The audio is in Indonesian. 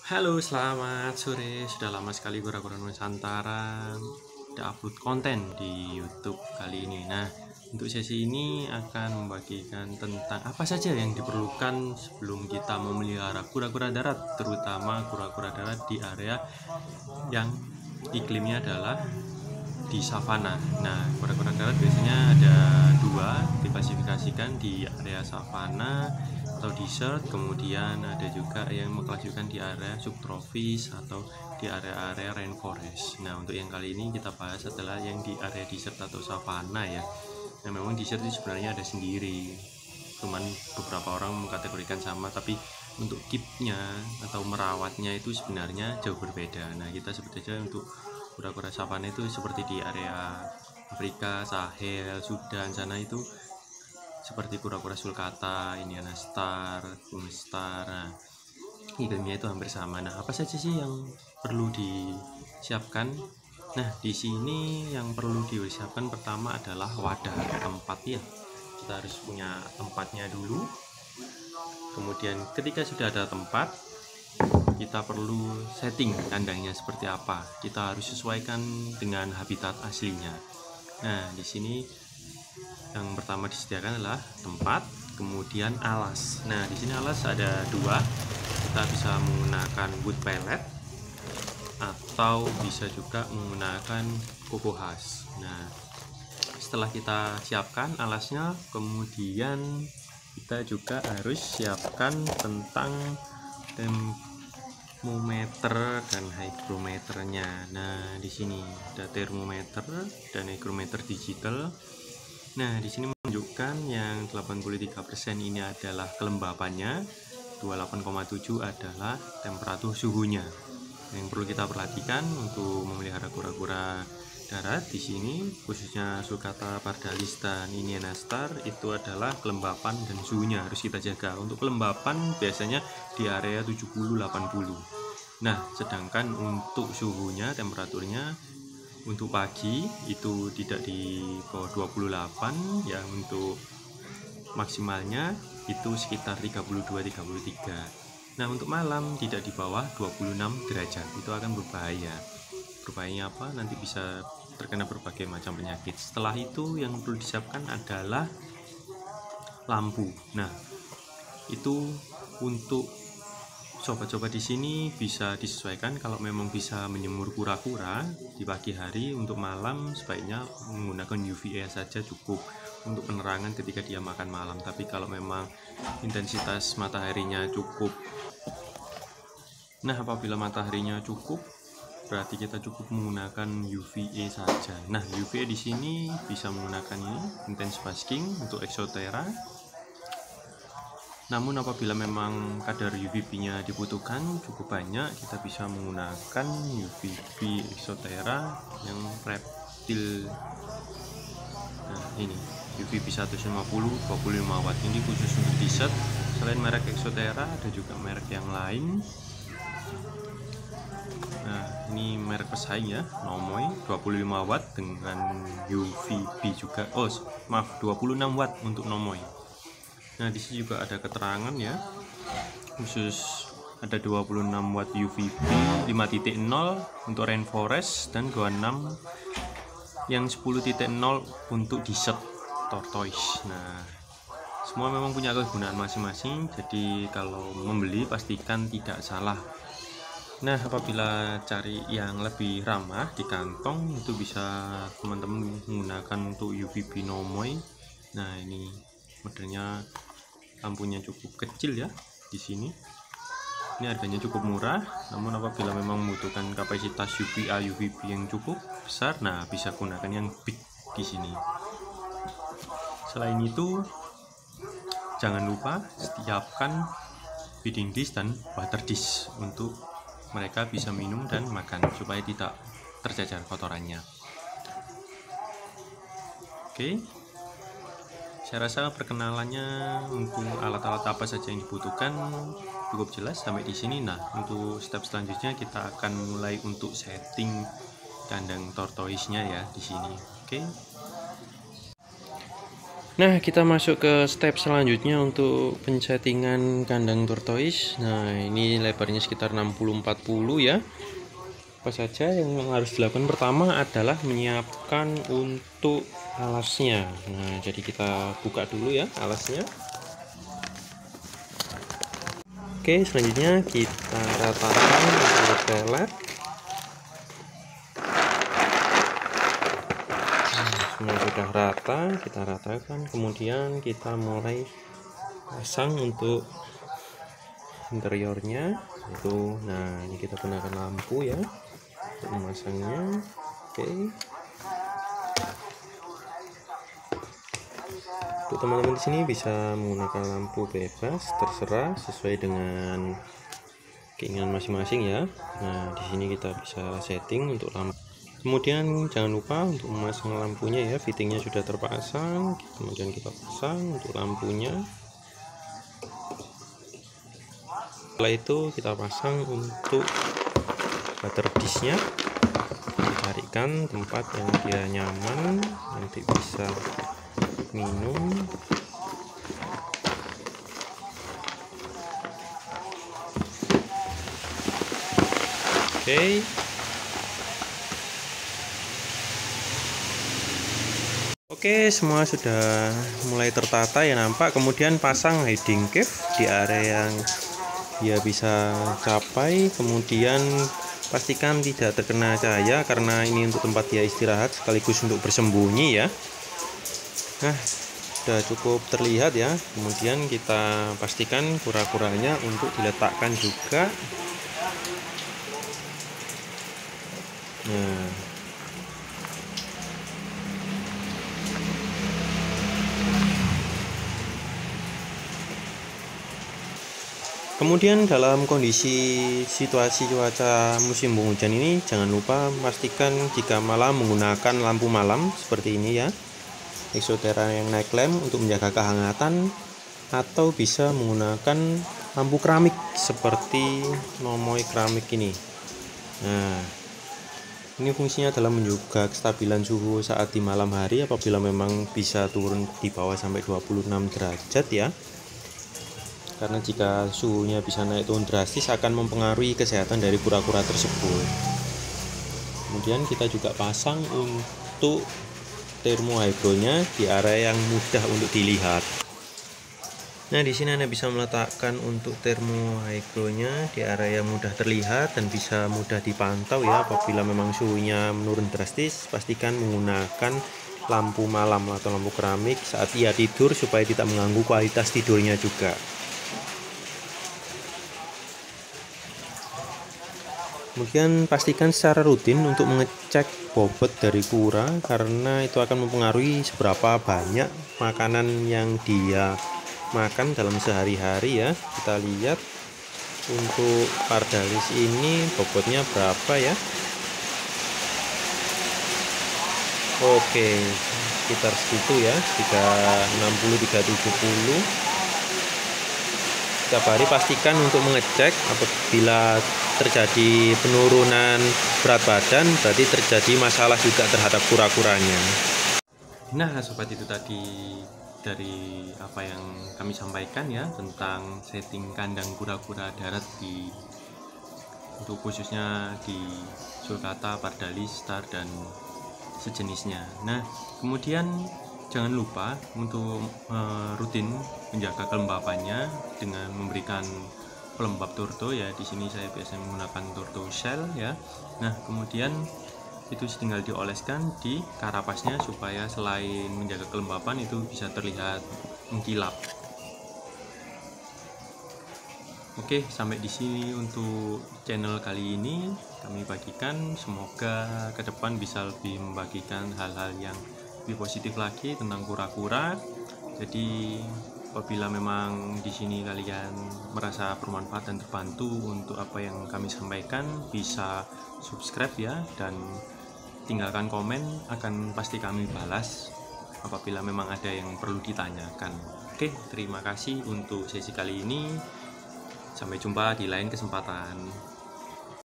Halo, selamat sore. Sudah lama sekali Kura-Kura Nusantara tidak upload konten di YouTube kali ini. Nah, untuk sesi ini akan membagikan tentang apa saja yang diperlukan sebelum kita memelihara kura-kura darat, terutama kura-kura darat di area yang iklimnya adalah di savana. Nah, kura-kura darat biasanya ada dua, diklasifikasikan di area savana atau desert, kemudian ada juga yang mengklasifikasikan di area subtropis atau di area-area rainforest. Nah, untuk yang kali ini kita bahas adalah yang di area desert atau savana ya. Nah, memang desert itu sebenarnya ada sendiri, cuman beberapa orang mengkategorikan sama, tapi untuk keepnya atau merawatnya itu sebenarnya jauh berbeda. Nah, kita sebut saja untuk kura-kura savana itu seperti di area Afrika, Sahel, Sudan sana itu seperti kura-kura sulcata, Indiana star, Boom star. Nah, iklimnya itu hampir sama. Nah, apa saja sih yang perlu disiapkan? Nah, di sini yang perlu disiapkan pertama adalah wadah atau tempat ya. Kita harus punya tempatnya dulu. Kemudian ketika sudah ada tempat, kita perlu setting kandangnya seperti apa. Kita harus sesuaikan dengan habitat aslinya. Nah, di sini yang pertama disediakan adalah tempat, kemudian alas. Nah, di sini alas ada dua. Kita bisa menggunakan wood pellet atau bisa juga menggunakan koko khas. Nah, setelah kita siapkan alasnya, kemudian kita juga harus siapkan tentang termometer dan hygrometernya. Nah, di sini ada termometer dan hygrometer digital. Nah, di sini menunjukkan yang 83% ini adalah kelembapannya, 28,7 adalah temperatur suhunya. Yang perlu kita perhatikan untuk memelihara kura-kura darat di sini, khususnya sulcata pardalista dan Indiana star, itu adalah kelembapan dan suhunya harus kita jaga. Untuk kelembapan biasanya di area 70-80. Nah, sedangkan untuk suhunya, temperaturnya untuk pagi itu tidak di bawah 28, yang untuk maksimalnya itu sekitar 32-33. Nah, untuk malam tidak di bawah 26 derajat, itu akan berbahaya. Berbahayanya apa? Nanti bisa terkena berbagai macam penyakit. Setelah itu yang perlu disiapkan adalah lampu. Nah, itu untuk sobat-sobat di sini bisa disesuaikan. Kalau memang bisa menyemur kura-kura di pagi hari, untuk malam sebaiknya menggunakan UVA saja cukup untuk penerangan ketika dia makan malam. Tapi kalau memang intensitas mataharinya cukup, nah apabila mataharinya cukup, berarti kita cukup menggunakan UVA saja. Nah, UVA di sini bisa menggunakan ini intense basking untuk Exothera. Namun apabila memang kadar UVB-nya dibutuhkan cukup banyak, kita bisa menggunakan UVB Exothera yang reptil. Nah, ini UVB 150 25 watt, ini khusus untuk desert. Selain merek Exothera ada juga merek yang lain. Nah, ini merek pesaing ya, Nomoi 25 watt dengan UVB juga. Oh, maaf, 26 watt untuk Nomoi. Nah, di sini juga ada keterangan ya, khusus ada 26 watt UVB 5.0 untuk rainforest dan 26 yang 10.0 untuk desert tortoise. Nah, semua memang punya kegunaan masing-masing, jadi kalau membeli pastikan tidak salah. Nah, apabila cari yang lebih ramah di kantong, itu bisa teman-teman menggunakan untuk UVB Nomoi. Nah, ini modelnya lampunya cukup kecil ya di sini. Ini harganya cukup murah, namun apabila memang membutuhkan kapasitas UVA UVB yang cukup besar, nah bisa gunakan yang big di sini. Selain itu, jangan lupa siapkan feeding dish dan water dish untuk mereka bisa minum dan makan supaya tidak tercecer kotorannya. Oke. Saya rasa perkenalannya untuk alat-alat apa saja yang dibutuhkan cukup jelas sampai di sini. Nah, untuk step selanjutnya kita akan mulai untuk setting kandang tortoise-nya ya di sini. Oke. Nah, kita masuk ke step selanjutnya untuk pensettingan kandang tortoise. Nah, ini lebarnya sekitar 60-40 ya. Apa saja yang harus dilakukan? Pertama adalah menyiapkan untuk alasnya. Nah, jadi kita buka dulu ya alasnya. Oke, selanjutnya kita ratakan untuk pelet. Semua sudah rata, kita ratakan, kemudian kita mulai pasang untuk interiornya itu. Nah, ini kita gunakan lampu ya untuk memasangnya. Oke, untuk teman-teman di sini bisa menggunakan lampu bebas, terserah sesuai dengan keinginan masing-masing ya. Nah, di sini kita bisa setting untuk lampu. Kemudian jangan lupa untuk memasang lampunya ya, fittingnya sudah terpasang, kemudian kita pasang untuk lampunya. Setelah itu kita pasang untuk water disknya, carikan tempat yang dia nyaman, nanti bisa minum. Oke. Oke, semua sudah mulai tertata ya nampak. Kemudian pasang hiding cave di area yang dia bisa capai. Kemudian pastikan tidak terkena cahaya karena ini untuk tempat dia istirahat sekaligus untuk bersembunyi ya. Nah, sudah cukup terlihat ya. Kemudian kita pastikan kura-kuranya untuk diletakkan juga. Nah, kemudian dalam kondisi situasi cuaca musim penghujan ini jangan lupa pastikan jika malam menggunakan lampu malam seperti ini ya, Exoterra yang night lamp untuk menjaga kehangatan, atau bisa menggunakan lampu keramik seperti Nomoi keramik ini. Nah, ini fungsinya adalah menjaga kestabilan suhu saat di malam hari apabila memang bisa turun di bawah sampai 26 derajat ya. Karena jika suhunya bisa naik turun drastis akan mempengaruhi kesehatan dari kura-kura tersebut. Kemudian kita juga pasang untuk termohydronya di area yang mudah untuk dilihat. Nah, di sini Anda bisa meletakkan untuk termohydronya di area yang mudah terlihat dan bisa mudah dipantau ya. Apabila memang suhunya menurun drastis, pastikan menggunakan lampu malam atau lampu keramik saat ia tidur supaya tidak mengganggu kualitas tidurnya juga. Kemudian pastikan secara rutin untuk mengecek bobot dari kura karena itu akan mempengaruhi seberapa banyak makanan yang dia makan dalam sehari-hari ya. Kita lihat untuk pardalis ini bobotnya berapa ya. Oke, sekitar segitu ya, 360-370. Setiap hari pastikan untuk mengecek. Apabila terjadi penurunan berat badan berarti terjadi masalah juga terhadap kura-kuranya. Nah, sobat, itu tadi dari apa yang kami sampaikan ya tentang setting kandang kura-kura darat untuk khususnya di sulcata, pardalis, star dan sejenisnya. Nah, kemudian jangan lupa untuk rutin menjaga kelembapannya dengan memberikan pelembab turto ya. Di sini saya biasanya menggunakan turto shell ya. Nah, kemudian itu tinggal dioleskan di karapasnya supaya selain menjaga kelembapan itu bisa terlihat mengkilap. Oke, sampai di sini untuk channel kali ini kami bagikan. Semoga ke depan bisa lebih membagikan hal-hal yang lebih positif lagi tentang kura-kura. Jadi apabila memang di sini kalian merasa bermanfaat dan terbantu untuk apa yang kami sampaikan, bisa subscribe ya dan tinggalkan komen, akan pasti kami balas apabila memang ada yang perlu ditanyakan. Oke, terima kasih untuk sesi kali ini. Sampai jumpa di lain kesempatan.